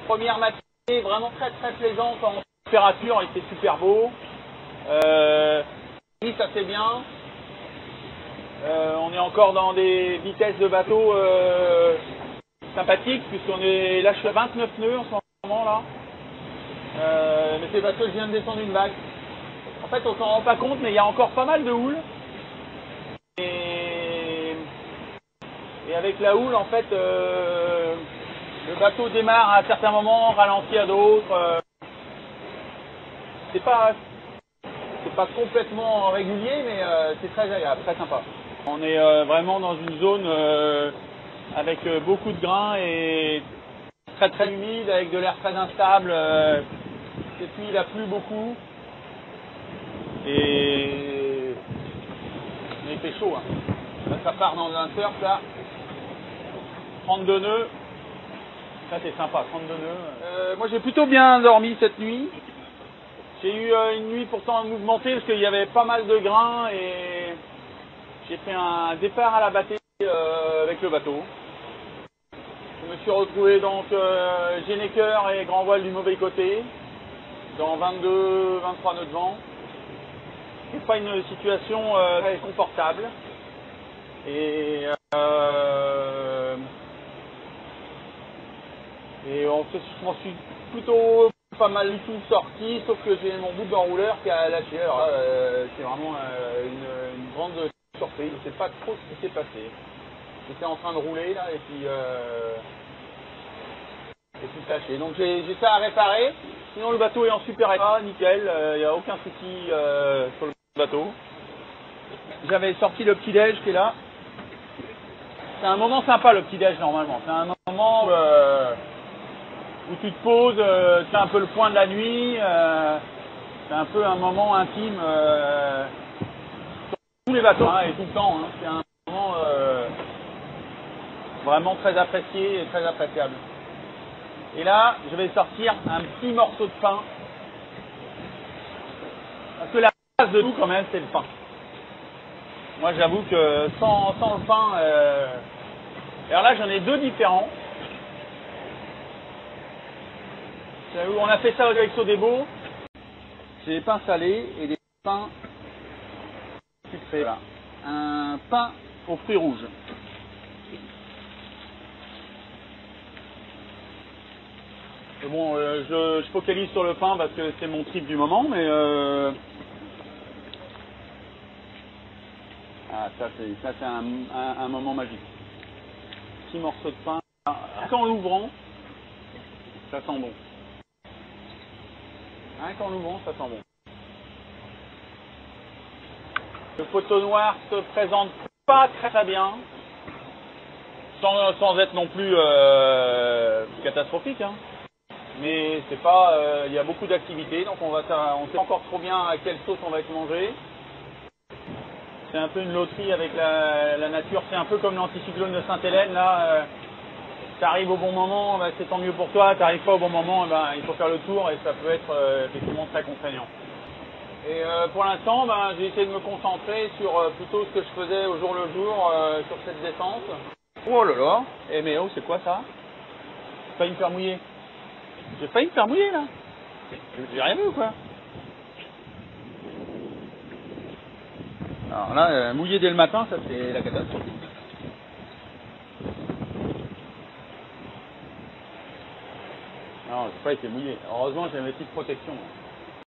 Première matinée vraiment très très plaisante en température, il était super beau. Oui, ça c'est bien. On est encore dans des vitesses de bateau sympathiques, puisqu'on est là, je suis à 29 nœuds en ce moment là. Mais c'est parce que je viens de descendre une vague. En fait, on s'en rend pas compte, mais il y a encore pas mal de houle. Et avec la houle, en fait, le bateau démarre à certains moments, ralentit à d'autres. C'est pas complètement régulier, mais c'est très agréable, très sympa. On est vraiment dans une zone avec beaucoup de grains et très très humide, avec de l'air très instable. Cette nuit, il a plu beaucoup. Et il fait chaud. Hein. Là, ça part dans un surf, là. 32 nœuds. Ça, c'est sympa, 32 nœuds. Moi, j'ai plutôt bien dormi cette nuit. J'ai eu une nuit pourtant mouvementée parce qu'il y avait pas mal de grains et j'ai fait un départ à la bâtée avec le bateau. Je me suis retrouvé donc Généqueur et grand voile du mauvais côté dans 22-23 nœuds de vent. C'est pas une situation très confortable et je m'en suis plutôt pas mal du tout sorti, sauf que j'ai mon bout d'enrouleur qui a lâché. Alors là, c'est vraiment une grande surprise. Je sais pas trop ce qui s'est passé. J'étais en train de rouler là et puis lâché. Donc j'ai ça à réparer. Sinon le bateau est en super état, nickel. Il n'y a aucun souci sur le bateau. J'avais sorti le petit-déj qui est là. C'est un moment sympa le petit-déj normalement. C'est un moment où tu te poses, tu fais un peu le point de la nuit. C'est un peu un moment intime sur tous les bateaux hein, et tout le temps. Hein. C'est un moment vraiment très apprécié et très appréciable. Et là, je vais sortir un petit morceau de pain. Parce que la base de tout quand même, c'est le pain. Moi j'avoue que sans le pain... Alors là j'en ai deux différents. On a fait ça avec Sodebo. J'ai des pains salés et des pains sucrés. Voilà. Un pain aux fruits rouges. Et bon, je focalise sur le pain parce que c'est mon trip du moment, mais... Ah, ça c'est un moment magique. Petit morceau de pain. En l'ouvrant, ça sent bon. En l'ouvrant, ça sent bon. Le poteau noir se présente pas très bien, sans être non plus catastrophique. Hein. Mais c'est pas, il y a beaucoup d'activités, donc on sait pas encore trop bien à quelle sauce on va être mangé. C'est un peu une loterie avec la nature, c'est un peu comme l'anticyclone de Sainte-Hélène, là, ça arrive au bon moment, ben, c'est tant mieux pour toi, t'arrives pas au bon moment, ben, il faut faire le tour et ça peut être effectivement très contraignant. Et pour l'instant, ben, j'ai essayé de me concentrer sur plutôt ce que je faisais au jour le jour sur cette descente. Oh là là, eh mais oh, c'est quoi ça? J'ai failli me faire mouiller. J'ai failli me faire mouiller là. J'ai rien vu ou quoi? Alors là, mouiller dès le matin, ça c'est la catastrophe. Non, j'ai pas été mouillé. Heureusement, j'ai mes petites protections.